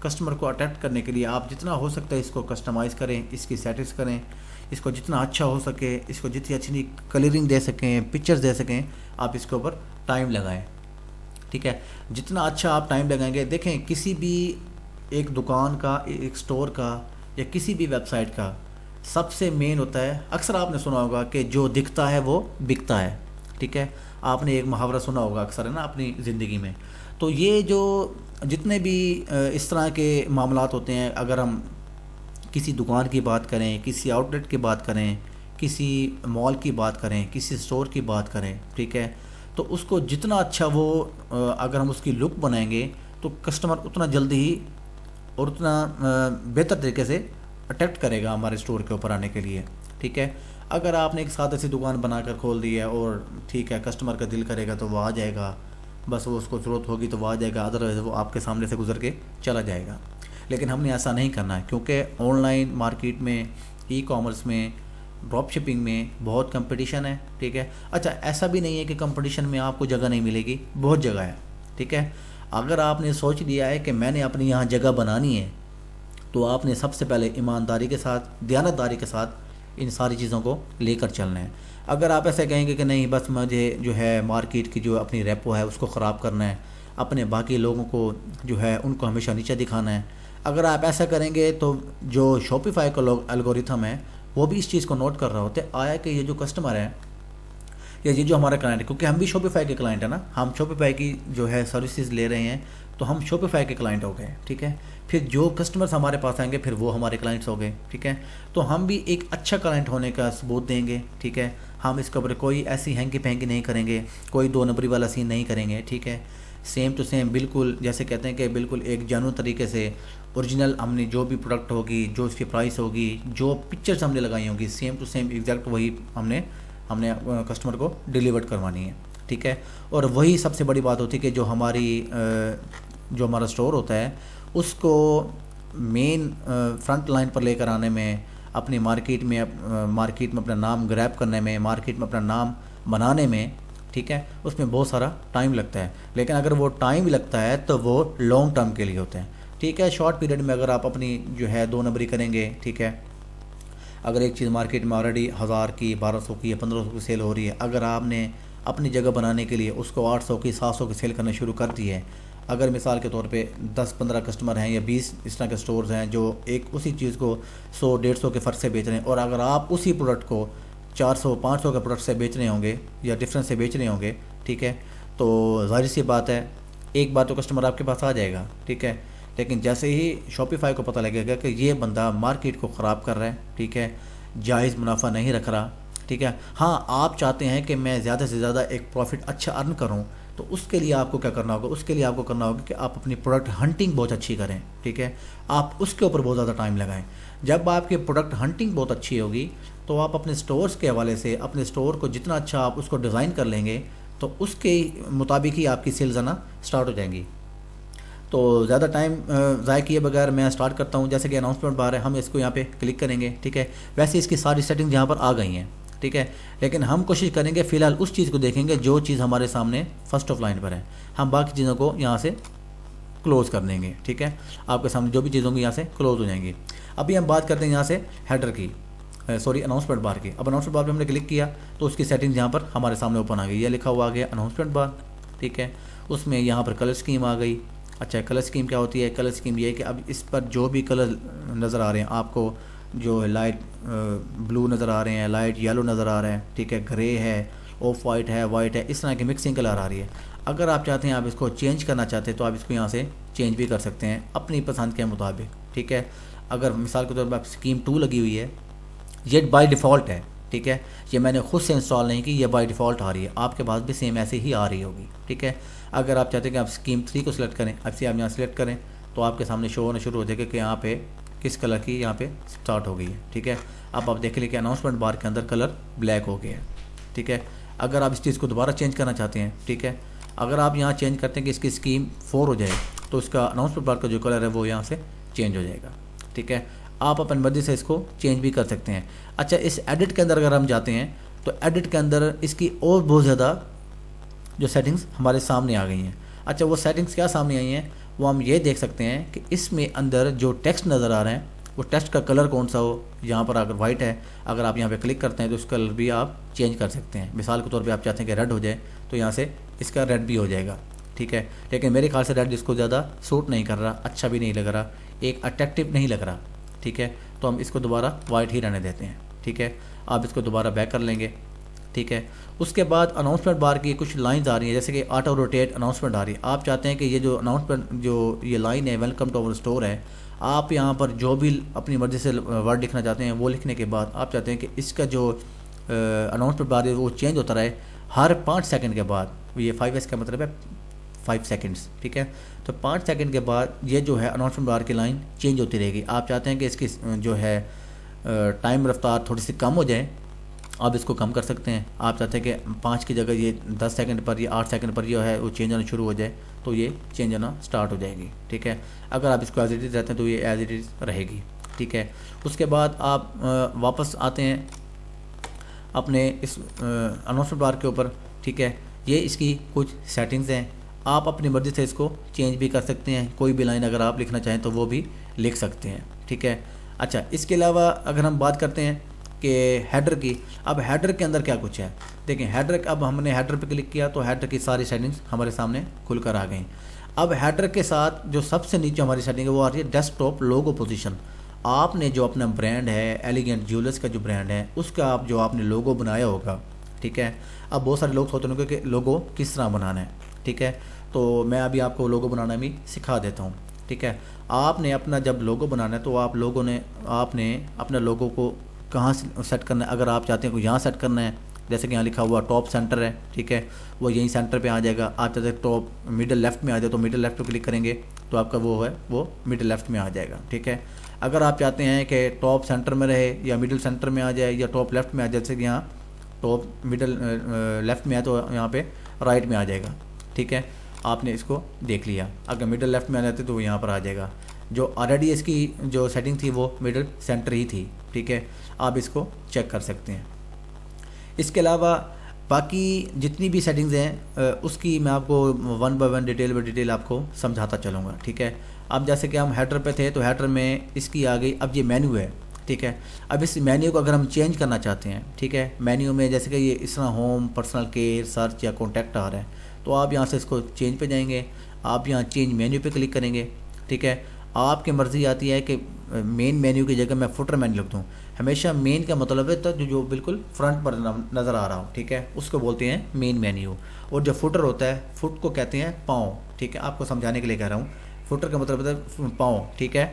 Customer کو attract کرنے کے لیے آپ جتنا ہو سکتا ہے اس کو کسٹمائز کریں، اس کی سیٹنگس کریں، اس کو جتنا اچھا ہو سکے، اس کو جتنی اچھی کلرنگ دے سکیں، پکچرز دے سکیں، آپ اس کے اوپر ٹائم لگائیں، ٹھیک ہے. جتنا اچھا آپ ٹائم لگائیں گے، دیکھیں کسی بھی ایک دکان کا، ایک سٹور کا یا کسی بھی ویب سائٹ کا سب سے مین ہوتا ہے، اکثر آپ نے سنا ہوگا کہ جو دکھتا ہے وہ بکتا ہے، ٹھیک ہے. آپ نے ایک محاورہ سنا ہوگا اکثر ہے نا اپنی زندگی میں. تو یہ جو جتنے بھی اس طرح کے معاملات ہوتے ہیں، اگر ہم کسی دکان کی بات کریں، کسی آؤٹ لیٹ کی بات کریں، کسی مال کی بات کریں، کسی سٹور کی بات کریں، ٹھیک ہے، تو اس کو جتنا اچھا وہ اگر ہم اس کی لک بنائیں گے تو کسٹمر اتنا جلدی ہی اور اتنا بہتر طریقے سے اٹریکٹ کرے گا ہمارے اسٹور کے اوپر آنے کے لیے، ٹھیک ہے. اگر آپ نے ایک سادہ سی دکان بنا کر کھول دی ہے اور ٹھیک ہے کسٹمر کا دل کرے گا تو وہ آ جائے گا، بس وہ اس کو ضرورت ہوگی تو وہ آ جائے گا، ادروائز وہ آپ کے سامنے سے گزر کے چلا جائے گا. لیکن ہم نے ایسا نہیں کرنا ہے، کیونکہ آن لائن مارکیٹ میں، ای کامرس میں، ڈراپ شپنگ میں بہت کمپٹیشن ہے، ٹھیک ہے. اچھا ایسا بھی نہیں ہے کہ کمپٹیشن میں آپ کو جگہ نہیں ملے گی، بہت جگہ ہے، ٹھیک ہے. اگر آپ نے سوچ لیا ہے کہ میں نے اپنی یہاں جگہ بنانی ہے تو آپ نے سب سے پہلے ایمانداری کے ساتھ، دیانتداری کے ساتھ ان ساری چیزوں کو لے کر چلنا ہے. اگر آپ ایسے کہیں گے کہ نہیں بس مجھے جو ہے مارکیٹ کی جو اپنی ریپو ہے اس کو خراب کرنا ہے، اپنے باقی لوگوں کو جو ہے ان کو ہمیشہ نیچے دکھانا ہے، اگر آپ ایسا کریں گے تو جو شاپیفائی کا الگوریتھم ہے وہ بھی اس چیز کو نوٹ کر رہا ہوتا ہے، آیا کہ یہ جو کسٹمر ہے یا یہ جو ہمارا کلائنٹ ہے، کیونکہ ہم بھی شاپیفائی کے کلائنٹ ہیں نا، ہم شاپیفائی کی جو ہے سروسز لے رہے ہیں تو ہم شاپیفائی کے کلائنٹ ہو گئے، ٹھیک ہے. پھر جو کسٹمرز ہمارے پاس آئیں گے پھر وہ ہمارے کلائنٹس ہو گئے، ٹھیک ہے. تو ہم بھی ایک اچھا کلائنٹ ہونے کا ثبوت دیں گے، ٹھیک ہے. ہم اس کے اوپر کوئی ایسی ہینکی پینکی نہیں کریں گے، کوئی دو نمبری والا سین نہیں کریں گے، ٹھیک ہے. سیم ٹو سیم بالکل جیسے کہتے ہیں کہ بالکل ایک جانون طریقے سے اوریجنل ہم نے جو بھی پروڈکٹ ہوگی، جو اس کی پرائس ہوگی، جو پکچرز ہم نے لگائی ہوں گی، سیم ٹو سیم ایگزیکٹ وہی ہم نے کسٹمر کو ڈیلیور کروانی ہے، ٹھیک ہے. اور وہی سب سے بڑی بات ہوتی ہے کہ جو ہمارا اسٹور ہوتا ہے اس کو مین فرنٹ لائن پر لے کر آنے میں، اپنی مارکیٹ میں اپنا نام گریب کرنے میں، مارکیٹ میں اپنا نام بنانے میں، ٹھیک ہے، اس میں بہت سارا ٹائم لگتا ہے. لیکن اگر وہ ٹائم لگتا ہے تو وہ لانگ ٹرم کے لیے ہوتا ہے، ٹھیک ہے. شارٹ پیریڈ میں اگر آپ اپنی جو ہے 2 نمبری کریں گے، ٹھیک ہے، اگر ایک چیز مارکیٹ میں آلریڈی 1000 کی، 1200 کی یا 1500 کی سیل ہو رہی ہے، اگر آپ نے اپنی جگہ بنانے کے لیے اس کو 800 کی، 700 کی سیل کرنا شروع کر دی ہے، اگر مثال کے طور پہ 10-15 کسٹمر ہیں یا 20 اس طرح کے سٹورز ہیں جو ایک اسی چیز کو 100-150 کے فرق سے بیچ رہے ہیں، اور اگر آپ اسی پروڈکٹ کو 400-500 کے پروڈکٹ سے بیچ رہے ہوں گے یا ڈفرینس سے بیچ رہے ہوں گے، ٹھیک ہے، تو ظاہر سی بات ہے ایک بار تو کسٹمر آپ کے پاس آ جائے گا، ٹھیک ہے. لیکن جیسے ہی شاپیفائی کو پتہ لگے گا کہ یہ بندہ مارکیٹ کو خراب کر رہا ہے، ٹھیک ہے، جائز منافع نہیں رکھ رہا، ٹھیک ہے، ہاں آپ چاہتے ہیں کہ میں زیادہ سے زیادہ ایک پروفٹ اچھا ارن کروں، تو اس کے لیے آپ کو کیا کرنا ہوگا؟ اس کے لیے آپ کو کرنا ہوگا کہ آپ اپنی پروڈکٹ ہنٹنگ بہت اچھی کریں، ٹھیک ہے. آپ اس کے اوپر بہت زیادہ ٹائم لگائیں. جب آپ کی پروڈکٹ ہنٹنگ بہت اچھی ہوگی تو آپ اپنے سٹورز کے حوالے سے اپنے سٹور کو جتنا اچھا آپ اس کو ڈیزائن کر لیں گے تو اس کے مطابق ہی آپ کی سیلز آنا سٹارٹ ہو جائیں گی. تو زیادہ ٹائم ضائع کیے بغیر میں سٹارٹ کرتا ہوں. جیسے کہ اناؤنسمنٹ بار ہے، ہم اس کو یہاں پہ کلک کریں گے، ٹھیک ہے. ویسے اس کی ساری سیٹنگ یہاں پر آ گئی ہیں، ٹھیک ہے، لیکن ہم کوشش کریں گے فی الحال اس چیز کو دیکھیں گے جو چیز ہمارے سامنے فرسٹ آف لائن پر ہے. ہم باقی چیزوں کو یہاں سے کلوز کر دیں گے، ٹھیک ہے. آپ کے سامنے جو بھی چیزوں کی یہاں سے کلوز ہو جائیں گی. ابھی ہم بات کرتے ہیں یہاں سے ہیڈر کی، اناؤنسمنٹ بار کی. اب اناؤنسمنٹ بار پہ ہم نے کلک کیا تو اس کی سیٹنگ یہاں پر ہمارے سامنے اوپن آ گئی. یہ لکھا ہوا آ گیا اناؤنسمنٹ بار، ٹھیک ہے. اس میں یہاں پر کلر اسکیم آ گئی. اچھا کلر اسکیم کیا ہوتی ہے؟ کلر اسکیم یہ ہے کہ اب اس پر جو بھی کلر نظر آ رہے ہیں آپ کو، جو لائٹ بلو نظر آ رہے ہیں، لائٹ یلو نظر آ رہے ہیں، ٹھیک ہے، گرے ہے، آف وائٹ ہے، وائٹ ہے، اس طرح کی مکسنگ کلر آ رہی ہے. اگر آپ چاہتے ہیں آپ اس کو چینج کرنا چاہتے ہیں تو آپ اس کو یہاں سے چینج بھی کر سکتے ہیں اپنی پسند کے مطابق، ٹھیک ہے. اگر مثال کے طور پر اسکیم 2 لگی ہوئی ہے، یہ بائی ڈیفالٹ ہے، ٹھیک ہے، یہ میں نے خود سے انسٹال نہیں کی، یہ بائی ڈیفالٹ آ رہی ہے. آپ کے پاس بھی سیم ایسے ہی آ رہی ہوگی، ٹھیک ہے. اگر آپ چاہتے ہیں کہ آپ اسکیم 3 کو سلیکٹ کریں، اب سے آپ یہاں سلیکٹ کریں تو آپ کے سامنے شو ہونا شروع ہو جائے گا کہ یہاں پہ کس کلر کی یہاں پہ سٹارٹ ہو گئی ہے، ٹھیک ہے. اب آپ دیکھ لیں کہ اناؤنسمنٹ بار کے اندر کلر بلیک ہو گیا ہے، ٹھیک ہے. اگر آپ اس چیز کو دوبارہ چینج کرنا چاہتے ہیں، ٹھیک ہے، اگر آپ یہاں چینج کرتے ہیں کہ اس کی اسکیم 4 ہو جائے تو اس کا اناؤنسمنٹ بار کا جو کلر ہے وہ یہاں سے چینج ہو جائے گا، ٹھیک ہے. آپ اپنی مرضی سے اس کو چینج بھی کر سکتے ہیں. اچھا اس ایڈٹ کے اندر اگر ہم جاتے ہیں تو ایڈٹ کے اندر اس کی اور بہت زیادہ جو سیٹنگز ہمارے سامنے آ گئی ہیں. اچھا وہ سیٹنگز کیا سامنے آئی ہیں؟ وہ ہم یہ دیکھ سکتے ہیں کہ اس میں اندر جو ٹیکسٹ نظر آ رہے ہیں وہ ٹیکسٹ کا کلر کون سا ہو. یہاں پر اگر وائٹ ہے, اگر آپ یہاں پہ کلک کرتے ہیں تو اس کا کلر بھی آپ چینج کر سکتے ہیں. مثال کے طور پہ آپ چاہتے ہیں کہ ریڈ ہو جائے تو یہاں سے اس کا ریڈ بھی ہو جائے گا, ٹھیک ہے. لیکن میرے خیال سے ریڈ اس کو زیادہ سوٹ نہیں کر رہا, اچھا بھی نہیں لگ رہا, ایک اٹریکٹیو نہیں لگ رہا, ٹھیک ہے. تو ہم اس کو دوبارہ وائٹ ہی رہنے دیتے ہیں, ٹھیک ہے. آپ اس کو دوبارہ بیک کر لیں گے, ٹھیک ہے. اس کے بعد اناؤنسمنٹ بار کی کچھ لائنز آ رہی ہیں, جیسے کہ آٹو روٹیٹ اناؤنسمنٹ آ رہی ہے. آپ چاہتے ہیں کہ یہ جو اناؤنسمنٹ جو یہ لائن ہے ویلکم ٹو اوور اسٹور ہے, آپ یہاں پر جو بھی اپنی مرضی سے ورڈ لکھنا چاہتے ہیں وہ لکھنے کے بعد آپ چاہتے ہیں کہ اس کا جو اناؤنسمنٹ بار ہے وہ چینج ہوتا رہے ہر 5 سیکنڈ کے بعد. یہ 5S کا مطلب ہے 5 سیکنڈس, ٹھیک ہے. تو 5 سیکنڈ کے بعد یہ جو ہے اناؤنسمنٹ بار کی لائن چینج ہوتی رہے گی. آپ چاہتے ہیں کہ اس کی جو ہے ٹائم رفتار تھوڑی سی کم ہو جائے, آپ اس کو کم کر سکتے ہیں. آپ چاہتے ہیں کہ 5 کی جگہ یہ 10 سیکنڈ پر یا 8 سیکنڈ پر جو ہے وہ چینج ہونا شروع ہو جائے تو یہ چینج ہونا سٹارٹ ہو جائے گی, ٹھیک ہے. اگر آپ اس کو ایز اٹ از رہتے ہیں تو یہ ایز اٹ از رہے گی, ٹھیک ہے. اس کے بعد آپ واپس آتے ہیں اپنے اس اناؤنسمنٹ بار کے اوپر, ٹھیک ہے. یہ اس کی کچھ سیٹنگز ہیں, آپ اپنی مرضی سے اس کو چینج بھی کر سکتے ہیں. کوئی بھی لائن اگر آپ لکھنا چاہیں تو وہ بھی لکھ سکتے ہیں, ٹھیک ہے. اچھا, اس کے علاوہ اگر ہم بات کرتے ہیں کہ ہیڈر کی, اب ہیڈر کے اندر کیا کچھ ہے دیکھیں. ہیڈر, اب ہم نے ہیڈر پہ کلک کیا تو ہیڈر کی ساری سیٹنگز ہمارے سامنے کھل کر آ گئیں. اب ہیڈر کے ساتھ جو سب سے نیچے ہماری سیٹنگ ہے وہ آ رہی ہے ڈیسک ٹاپ لوگو پوزیشن. آپ نے جو اپنا برانڈ ہے ایلیگنٹ جیولرز کا جو برانڈ ہے اس کا آپ نے لوگو بنایا ہوگا, ٹھیک ہے. اب بہت سارے لوگ سوچتے ہوں گے کہ لوگو کس طرح بنانا ہے, ٹھیک ہے. تو میں ابھی آپ کو لوگو بنانا بھی سکھا دیتا ہوں, ٹھیک ہے. آپ نے اپنا جب لوگو بنانا ہے تو آپ نے اپنا لوگو کو کہاں سیٹ کرنا ہے. اگر آپ چاہتے ہیں کہ یہاں سیٹ کرنا ہے, جیسے کہ یہاں لکھا ہوا ٹاپ سینٹر ہے, ٹھیک ہے, وہ یہیں سینٹر پہ آ جائے گا. آپ چاہتے ہیں ٹاپ مڈل لیفٹ میں آ جائے تو مڈل لیفٹ پہ کلک کریں گے تو آپ کا وہ ہے وہ مڈل لیفٹ میں آ جائے گا, ٹھیک ہے. اگر آپ چاہتے ہیں کہ ٹاپ سینٹر میں رہے یا مڈل سینٹر میں آ جائے یا ٹاپ لیفٹ میں آ جائے, جیسے کہ یہاں ٹاپ مڈل لیفٹ میں آئے تو یہاں پہ رائٹ میں آ جائے گا, ٹھیک ہے. آپ نے اس کو دیکھ لیا. اگر مڈل لیفٹ میں آ جاتے تو وہ یہاں پر آ جائے گا. جو آلریڈی اس کی جو سیٹنگ تھی وہ مڈل سینٹر ہی تھی, ٹھیک ہے. آپ اس کو چیک کر سکتے ہیں. اس کے علاوہ باقی جتنی بھی سیٹنگز ہیں اس کی میں آپ کو 1 بائی 1 ڈیٹیل بائی ڈیٹیل آپ کو سمجھاتا چلوں گا, ٹھیک ہے. اب جیسے کہ ہم ہیڈر پہ تھے تو ہیڈر میں اس کی آ گئی. اب یہ مینیو ہے, ٹھیک ہے. اب اس مینیو کو اگر ہم چینج کرنا چاہتے ہیں, ٹھیک ہے, مینیو میں جیسے کہ یہ اس طرح ہوم, پرسنل کیئر, سرچ یا کانٹیکٹ آ رہا ہے تو آپ یہاں سے اس کو چینج پہ جائیں گے. آپ یہاں چینج مینیو پہ کلک کریں گے, ٹھیک ہے. آپ کی مرضی آتی ہے کہ مین مینیو کی جگہ میں فوٹر مینیو لکھ دوں. ہمیشہ مین کا مطلب ہے تو جو بالکل فرنٹ پر نظر آ رہا ہو, ٹھیک ہے, اس کو بولتے ہیں مین مینیو. اور جو فوٹر ہوتا ہے, فٹ کو کہتے ہیں پاؤں, ٹھیک ہے. آپ کو سمجھانے کے لیے کہہ رہا ہوں, فوٹر کا مطلب ہوتا ہے پاؤں, ٹھیک ہے,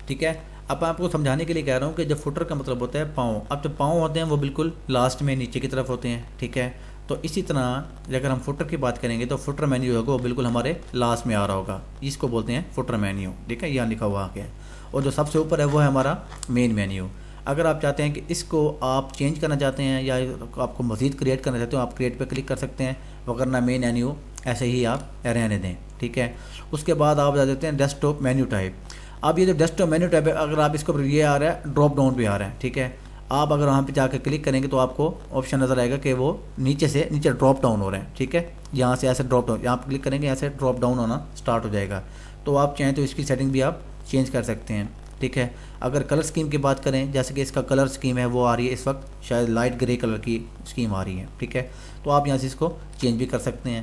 ٹھیک ہے. اب آپ کو سمجھانے کے لیے کہہ رہا ہوں کہ جب فوٹر کا مطلب ہوتا ہے پاؤں, اب جو پاؤں ہوتے ہیں وہ بالکل لاسٹ میں نیچے کی طرف ہوتے ہیں, ٹھیک ہے. تو اسی طرح اگر ہم فوٹر کی بات کریں گے تو فوٹر مینیو ہوگا وہ بالکل ہمارے لاسٹ میں آ رہا ہوگا. اس کو بولتے ہیں فوٹر مینیو, ٹھیک ہے, یہاں لکھا ہوا آ گیا. اور جو سب سے اوپر ہے وہ ہے ہمارا مین مینیو. اگر آپ چاہتے ہیں کہ اس کو آپ چینج کرنا چاہتے ہیں یا آپ کو مزید کریٹ کرنا چاہتے ہو, آپ کریٹ پہ کلک کر سکتے ہیں, وغیرہ مین مینیو ایسے ہی آپ رہنے دیں, ٹھیک ہے. اس کے بعد آپ جا دیتے ہیں ڈیسک ٹاپ مینیو ٹائپ. اب یہ جو ڈیسک ٹاپ مینیو ٹائپ ہے, اگر آپ اس کو یہ آ رہا ہے ڈراپ ڈاؤن پہ آ رہا ہے, ٹھیک ہے. آپ اگر وہاں پہ جا کے کلک کریں گے تو آپ کو آپشن نظر آئے گا کہ وہ نیچے سے نیچے ڈراپ ڈاؤن ہو رہے ہیں, ٹھیک ہے. یہاں سے ایسے ڈراپ ڈاؤن, یہاں پہ کلک کریں گے ایسے ڈراپ ڈاؤن ہونا سٹارٹ ہو جائے گا. تو آپ چاہیں تو اس کی سیٹنگ بھی آپ چینج کر سکتے ہیں, ٹھیک ہے. اگر کلر اسکیم کی بات کریں, جیسے کہ اس کا کلر اسکیم ہے وہ آ رہی ہے اس وقت شاید لائٹ گرے کلر کی اسکیم آ رہی ہے, ٹھیک ہے. تو آپ یہاں سے اس کو چینج بھی کر سکتے ہیں.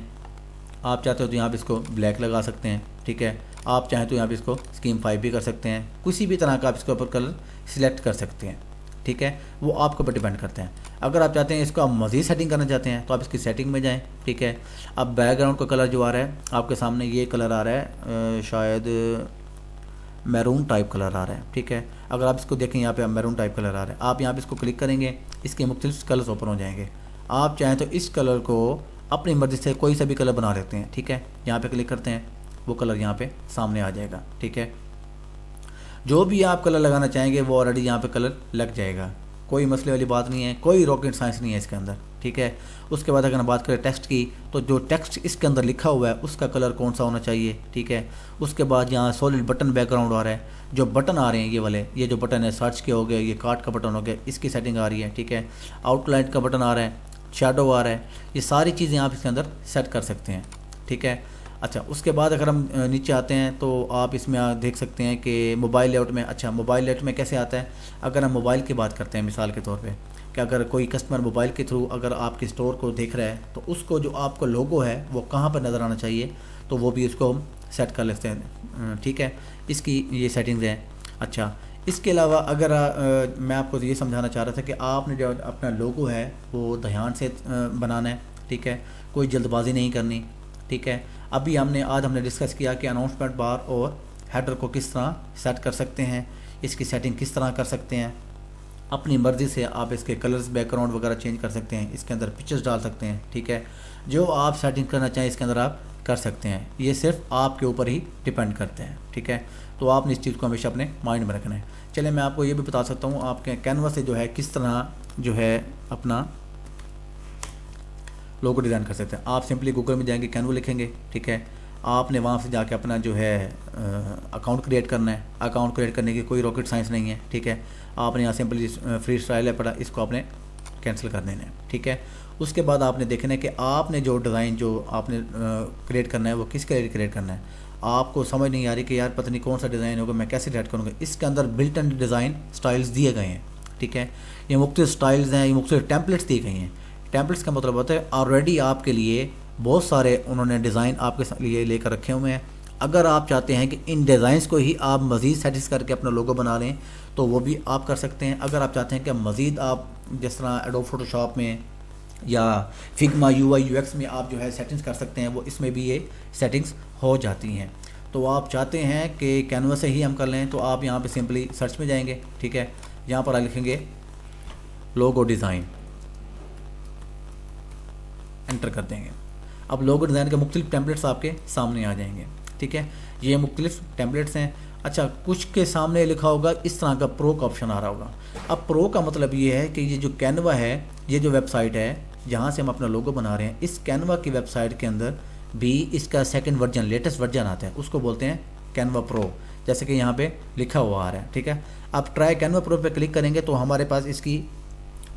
آپ چاہتے ہو تو یہاں پہ اس کو بلیک لگا سکتے ہیں, ٹھیک ہے. آپ چاہیں تو یہاں پہ اس کو اسکیم 5 بھی کر سکتے ہیں. کسی بھی طرح کا آپ اس کے اوپر کلر سلیکٹ کر سکتے ہیں, ٹھیک ہے. وہ آپ کے اوپر ڈیپینڈ کرتے ہیں. اگر آپ چاہتے ہیں اس کو آپ مزید سیٹنگ کرنا چاہتے ہیں تو آپ اس کی سیٹنگ میں جائیں, ٹھیک ہے. اب بیک گراؤنڈ کا کلر جو آ رہا ہے آپ کے سامنے, یہ کلر آ رہا ہے شاید میرون ٹائپ کلر آ رہا ہے, ٹھیک ہے. اگر آپ اس کو دیکھیں یہاں پہ میرون ٹائپ کلر آ رہا ہے, آپ یہاں پہ اس کو کلک کریں گے, اس کے مختلف کلرز اوپن ہو جائیں گے. آپ چاہیں تو اس کلر کو اپنی مرضی سے کوئی سا بھی کلر بنا لیتے ہیں, ٹھیک ہے. یہاں پہ کلک کرتے ہیں, وہ کلر یہاں پہ سامنے آ جائے گا, ٹھیک ہے. جو بھی آپ کلر لگانا چاہیں گے وہ آلریڈی یہاں پہ کلر لگ جائے گا. کوئی مسئلے والی بات نہیں ہے, کوئی راکٹ سائنس نہیں ہے اس کے اندر, ٹھیک ہے. اس کے بعد اگر ہم بات کریں ٹیکسٹ کی, تو جو ٹیکسٹ اس کے اندر لکھا ہوا ہے اس کا کلر کون سا ہونا چاہیے, ٹھیک ہے. اس کے بعد یہاں سولڈ بٹن بیک گراؤنڈ آ رہا ہے. جو بٹن آ رہے ہیں یہ والے, یہ جو بٹن ہے سرچ کے ہو گئے, یہ کارٹ کا بٹن ہو گیا, اس کی سیٹنگ آ رہی ہے, ٹھیک ہے. آؤٹ لائن کا بٹن آ رہا ہے, شیڈو آ رہا ہے, یہ ساری چیزیں آپ اس کے اندر سیٹ کر سکتے ہیں, ٹھیک ہے. اچھا اس کے بعد اگر ہم نیچے آتے ہیں تو آپ اس میں دیکھ سکتے ہیں کہ موبائل لیاؤٹ میں، اچھا موبائل لیاؤٹ میں کیسے آتا ہے؟ اگر ہم موبائل کی بات کرتے ہیں مثال کے طور پہ، کہ اگر کوئی کسٹمر موبائل کے تھرو اگر آپ کے اسٹور کو دیکھ رہا ہے تو اس کو جو آپ کا لوگو ہے وہ کہاں پر نظر آنا چاہیے، تو وہ بھی اس کو ہم سیٹ کر لیتے ہیں، ٹھیک ہے، اس کی یہ سیٹنگز ہیں۔ اچھا اس کے علاوہ اگر میں آپ کو یہ سمجھانا چاہ رہا تھا کہ آپ نے جو اپنا لوگو ہے وہ دھیان سے بنانا ہے، ٹھیک ہے، کوئی جلد بازی نہیں کرنی، ٹھیک ہے۔ ابھی آج ہم نے ڈسکس کیا کہ اناؤنسمنٹ بار اور ہیڈر کو کس طرح سیٹ کر سکتے ہیں، اس کی سیٹنگ کس طرح کر سکتے ہیں، اپنی مرضی سے آپ اس کے کلرز بیک گراؤنڈ وغیرہ چینج کر سکتے ہیں، اس کے اندر پکچرز ڈال سکتے ہیں، ٹھیک ہے، جو آپ سیٹنگ کرنا چاہیں اس کے اندر آپ کر سکتے ہیں، یہ صرف آپ کے اوپر ہی ڈیپینڈ کرتے ہیں، ٹھیک ہے۔ تو آپ نے اس چیز کو ہمیشہ اپنے مائنڈ میں رکھنا ہے۔ چلیں میں آپ کو یہ بھی بتا سکتا ہوں آپ کے کینوا سے جو ہے کس طرح جو ہے اپنا لوگو ڈیزائن کر سکتے ہیں۔ آپ سمپلی گوگل میں جائیں گے، کینوا لکھیں گے، ٹھیک ہے، آپ نے وہاں سے جا کے اپنا جو ہے اکاؤنٹ کریٹ کرنا ہے۔ اکاؤنٹ کریٹ کرنے کی کوئی راکٹ سائنس نہیں ہے، ٹھیک ہے، آپ نے یہاں سمپلی فری اسٹائل ہے پڑا، اس کو آپ نے کینسل کر دینا ہے، ٹھیک ہے۔ اس کے بعد آپ نے دیکھنا ہے کہ آپ نے جو ڈیزائن جو آپ نے کریٹ کرنا ہے وہ کس کے لیے کریٹ کرنا ہے۔ آپ کو سمجھ نہیں آ رہی کہ یار پتہ نہیں کون سا ڈیزائن ہوگا، میں کیسے کریٹ کروں گا، اس کے اندر بلٹ ان ڈیزائن سٹائلز دیے گئے ہیں، ٹھیک ہے، یہ مختلف سٹائلز ہیں، یہ مختلف ٹیمپلیٹس دیے گئے ہیں۔ ٹیمپلیٹس کا مطلب ہوتا ہے آلریڈی آپ کے لیے بہت سارے انہوں نے ڈیزائن آپ کے لیے لے کر رکھے ہوئے ہیں۔ اگر آپ چاہتے ہیں کہ ان ڈیزائنس کو ہی آپ مزید سیٹس کر کے اپنا لوگو بنا لیں تو وہ بھی آپ کر سکتے ہیں۔ اگر آپ چاہتے ہیں کہ مزید آپ جس طرح ایڈوب فوٹو شاپ میں یا Figma you I you x میں آپ جو ہے سیٹنگز کر سکتے ہیں، وہ اس میں بھی یہ سیٹنگز ہو جاتی ہیں۔ تو آپ چاہتے ہیں کہ کینوا سے ہی ہم کر لیں تو آپ یہاں پہ سمپلی سرچ میں جائیں گے، ٹھیک ہے، یہاں پر آپ لکھیں گے لوگو ڈیزائن، انٹر کر دیں گے۔ اب لوگو ڈیزائن کے مختلف ٹیمپلیٹس آپ کے سامنے آ جائیں گے، ٹھیک ہے، یہ مختلف ٹیمپلیٹس ہیں۔ اچھا کچھ کے سامنے لکھا ہوگا اس طرح کا پرو کا آپشن آ رہا ہوگا۔ اب پرو کا مطلب یہ ہے کہ یہ جو کینوا ہے، یہ جو ویب سائٹ ہے جہاں سے ہم اپنا لوگو بنا رہے ہیں، اس کینوا کی ویب سائٹ کے اندر بھی اس کا سیکنڈ ورژن، لیٹسٹ ورژن آتا ہے، اس کو بولتے ہیں کینوا پرو، جیسے کہ یہاں پہ لکھا ہوا آ رہا ہے، ٹھیک ہے۔ اب ٹرائی کینوا پرو پہ کلک کریں گے تو ہمارے پاس اس کی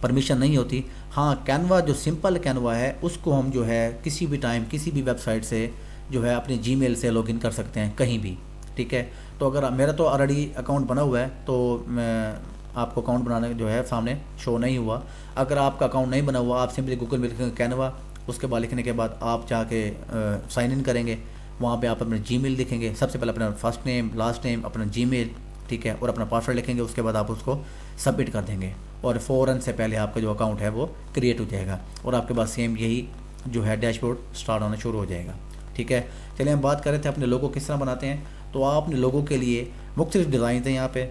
پرمیشن نہیں ہوتی۔ ہاں کینوا جو سمپل کینوا ہے اس کو ہم جو ہے کسی بھی ٹائم کسی بھی ویب سائٹ سے جو ہے اپنی جی میل سے لاگ ان کر سکتے ہیں کہیں بھی، ٹھیک ہے۔ تو اگر میرا تو آلریڈی اکاؤنٹ بنا ہوا ہے تو میں آپ کو اکاؤنٹ بنانے جو ہے سامنے شو نہیں ہوا۔ اگر آپ کا اکاؤنٹ نہیں بنا ہوا، آپ سمپلی گوگل میں لکھیں گے کینوا، اس کے بعد لکھنے کے بعد آپ جا کے سائن ان کریں گے، وہاں پہ آپ اپنا جی میل لکھیں گے، سب سے پہلے اپنا فرسٹ نیم لاسٹ نیم اپنا جی میل، ٹھیک ہے، اور اپنا پاسورڈ لکھیں گے، اس کے بعد آپ اس کو سبمٹ کر دیں گے اور فوراً سے پہلے آپ کا جو اکاؤنٹ ہے وہ کریٹ ہو جائے گا اور آپ کے پاس سیم یہی جو ہے ڈیش بورڈ اسٹارٹ ہونا شروع ہو جائے گا، ٹھیک ہے۔ چلیے ہم بات کر رہے تھے اپنے لوگو کس طرح بناتے ہیں۔ تو آپ نے لوگوں کے لیے مختلف ڈیزائنز ہیں، یہاں پہ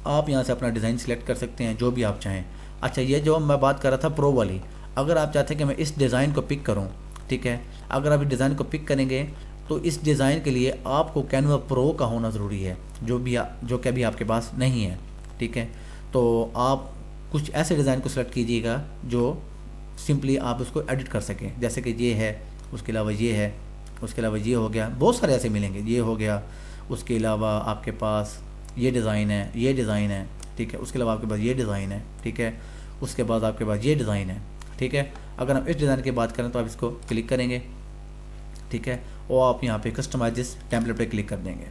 آپ یہاں سے اپنا ڈیزائن سلیکٹ کر سکتے ہیں جو بھی آپ چاہیں۔ اچھا یہ جو میں بات کر رہا تھا پرو والی، اگر آپ چاہتے ہیں کہ میں اس ڈیزائن کو پک کروں، ٹھیک ہے، اگر آپ اس ڈیزائن کو پک کریں گے تو اس ڈیزائن کے لیے آپ کو کینوا پرو کا ہونا ضروری ہے، جو کہ ابھی آپ کے پاس نہیں ہے، ٹھیک ہے۔ تو آپ کچھ ایسے ڈیزائن کو سلیکٹ کیجیے گا جو سمپلی آپ اس کو ایڈٹ کر سکیں، جیسے کہ یہ ہے، اس کے علاوہ یہ ہے، اس کے علاوہ یہ ہو گیا، بہت سارے ایسے ملیں گے، یہ ہو گیا، اس کے علاوہ آپ کے پاس یہ ڈیزائن ہے، یہ ڈیزائن ہے، ٹھیک ہے، اس کے علاوہ آپ کے پاس یہ ڈیزائن ہے، ٹھیک ہے، اس کے بعد آپ کے پاس یہ ڈیزائن ہے، ٹھیک ہے۔ اگر ہم اس ڈیزائن کی بات کریں تو آپ اس کو کلک کریں گے، ٹھیک ہے، اور آپ یہاں پہ کسٹمائز ٹیمپلیٹ پہ کلک کر دیں گے،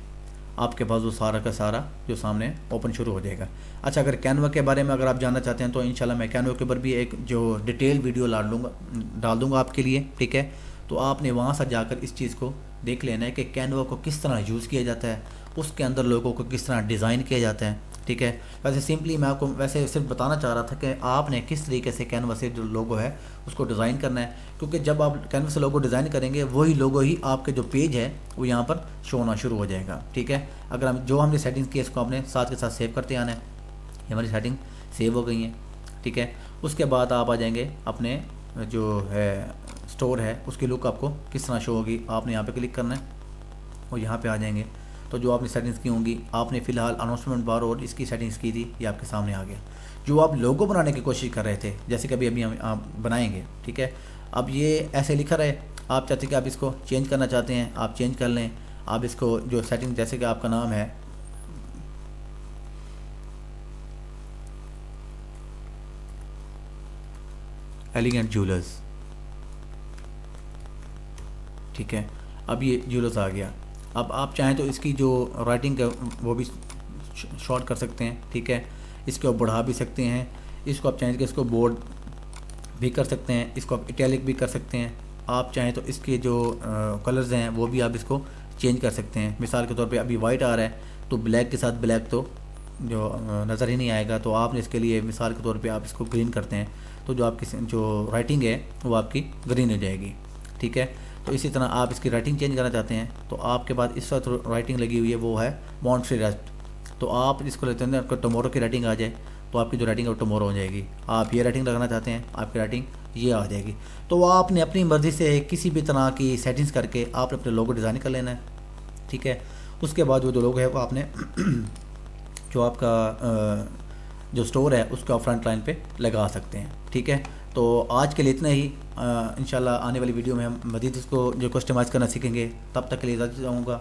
آپ کے پاس وہ سارا کا سارا جو سامنے اوپن شروع ہو جائے گا۔ اچھا اگر کینوا کے بارے میں اگر آپ جاننا چاہتے ہیں تو انشاءاللہ میں کینوا کے اوپر بھی ایک جو ڈیٹیل ویڈیو ڈال دوں گا آپ کے لیے، ٹھیک ہے۔ تو آپ نے وہاں سے جا کر اس چیز کو دیکھ لینا ہے کہ کینوا کو کس طرح یوز کیا جاتا ہے، اس کے اندر لوگوں کو کس طرح ڈیزائن کیا جاتا ہے، ٹھیک ہے۔ ویسے سمپلی میں آپ کو ویسے صرف بتانا چاہ رہا تھا کہ آپ نے کس طریقے سے کینوا سے جو لوگو ہے اس کو ڈیزائن کرنا ہے، کیونکہ جب آپ کینوا سے لوگو ڈیزائن کریں گے وہی لوگو ہی آپ کے جو پیج ہے وہ یہاں پر شو ہونا شروع ہو جائے گا، ٹھیک ہے۔ اگر ہم نے سیٹنگز کی اس کو اپنے ساتھ کے ساتھ سیو کرتے آنا ہے، یہ ہماری سیٹنگ سیو ہو گئی ہیں، ٹھیک ہے۔ اس کے بعد آپ آ جائیں گے اپنے جو ہے اسٹور ہے اس کی لک آپ کو کس طرح شو ہوگی، آپ نے یہاں پہ کلک کرنا ہے اور یہاں پہ آ جائیں گے تو جو آپ نے سیٹنگز کی ہوں گی، آپ نے فی الحال اناؤنسمنٹ بار اور اس کی سیٹنگز کی تھی، یہ آپ کے سامنے آ گیا۔ جو آپ لوگو بنانے کی کوشش کر رہے تھے جیسے کہ ابھی ہم آپ بنائیں گے، ٹھیک ہے، اب یہ ایسے لکھا رہے، آپ چاہتے ہیں کہ آپ اس کو چینج کرنا چاہتے ہیں آپ چینج کر لیں، آپ اس کو جو سیٹنگ جیسے کہ آپ کا نام ہے ایلیگنٹ جولرز، ٹھیک ہے، اب یہ جولس آ گیا. اب آپ چاہیں تو اس کی جو رائٹنگ ہے وہ بھی شارٹ کر سکتے ہیں, ٹھیک ہے. اس کو آپ بڑھا بھی سکتے ہیں, اس کو آپ چاہیں کہ اس کو بورڈ بھی کر سکتے ہیں, اس کو آپ اٹیلک بھی کر سکتے ہیں. آپ چاہیں تو اس کے جو کلرز ہیں وہ بھی آپ اس کو چینج کر سکتے ہیں. مثال کے طور پہ ابھی وائٹ آ رہا ہے تو بلیک کے ساتھ بلیک تو جو نظر ہی نہیں آئے گا, تو آپ نے اس کے لیے مثال کے طور پہ آپ اس کو گرین کرتے ہیں تو جو آپ کی جو رائٹنگ ہے وہ آپ کی گرین ہو جائے گی, ٹھیک ہے. تو اسی طرح آپ اس کی رائٹنگ چینج کرنا چاہتے ہیں تو آپ کے پاس اس وقت رائٹنگ لگی ہوئی ہے وہ ہے مونٹریسٹ, تو آپ اس کو لیتے ہیں, آپ کو ٹمورو کی رائٹنگ آ جائے تو آپ کی جو رائٹنگ ہے وہ ٹمورو ہو جائے گی. آپ یہ رائٹنگ لگانا چاہتے ہیں آپ کی رائٹنگ یہ آ جائے گی. تو وہ آپ نے اپنی مرضی سے کسی بھی طرح کی سیٹنگز کر کے آپ نے اپنے لوگو ڈیزائن کر لینا ہے, ٹھیک ہے. اس کے بعد وہ جو لوگو ہے وہ آپ نے جو آپ کا جو سٹور ہے اس کو آپ فرنٹ لائن پہ لگا سکتے ہیں, ٹھیک ہے. تو آج کے لیے اتنا ہی. انشاءاللہ آنے والی ویڈیو میں ہم مزید اس کو جو کسٹمائز کرنا سیکھیں گے. تب تک کے لیے اجازت چاہوں گا.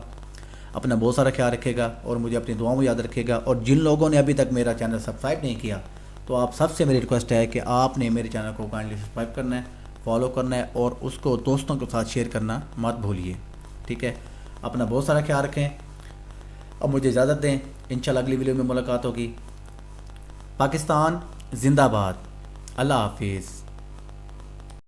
اپنا بہت سارا خیال رکھے گا اور مجھے اپنی دعاؤں میں یاد رکھے گا. اور جن لوگوں نے ابھی تک میرا چینل سبسکرائب نہیں کیا تو آپ سب سے میری ریکویسٹ ہے کہ آپ نے میرے چینل کو کائنڈلی سبسکرائب کرنا ہے, فالو کرنا ہے اور اس کو دوستوں کے ساتھ شیئر کرنا مت بھولیے, ٹھیک ہے. اپنا بہت سارا خیال رکھیں. اب مجھے اجازت دیں, انشاءاللہ اگلی ویڈیو میں ملاقات ہوگی. پاکستان زندہ باد. اللہ حافظ.